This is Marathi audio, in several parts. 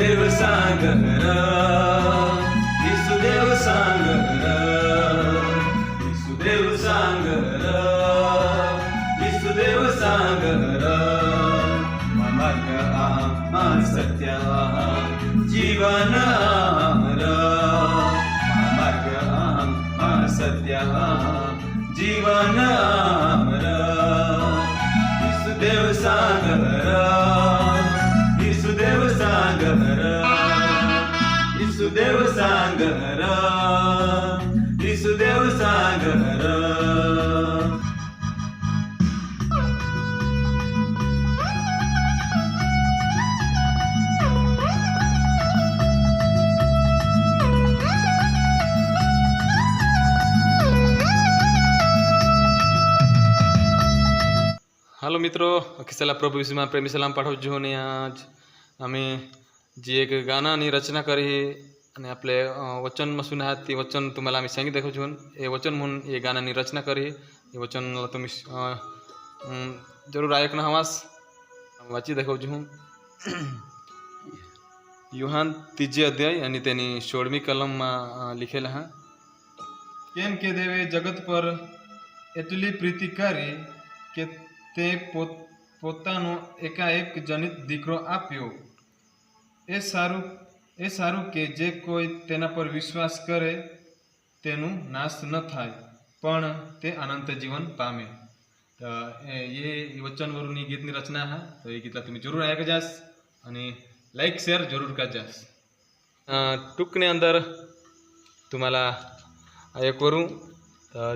येसुदेव सांग र, येसुदेव सांग र, येसुदेव सांग र, येसुदेव सांग र, मार्ग आम सत्य जीवन र, मार्ग आम सत्य जीवन र, येसुदेव सांग र, येसुदेव सांग र, येसुदेव सांग र, येसुदेव सांग र. हेलो मित्रों, किसला प्रभु यीशु में प्रेमी सलाम पाठवू ने आज आम्ही जी एक गाना आणि रचना करी आणि आपले वचन मसून आहात ती वचन तुम्हाला आम्ही सांगित दाखवू छून हे वचन म्हणून हे गाण्यानी रचना करी हे वचन तुम्ही जरूर ऐकणं हवास वाची दाखवू छून. युहान 3 अध्याय आणि त्यांनी 16મી कलम में लिखेला हा. केम के देवे जगत पर एटली प्रीति करी के ते પોતાનો એકાએક જનિત દીકરો આપ્યો. એ સારું કે જે કોઈ તેના પર વિશ્વાસ કરે તેનું નાશ ન થાય પણ તે अनंत जीवन पामे. ये वचनवरून ही गीतनी रचना आहे. तर हे गीतला तुम्ही जरूर ऐका जास आणि लाईक शेअर जरूर कर जास. टूकने अंदर तुम्हाला ऐकवरू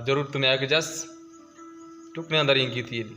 जरूर तुम्ही ऐका जास. टूकने अंदर ही गीत येईल.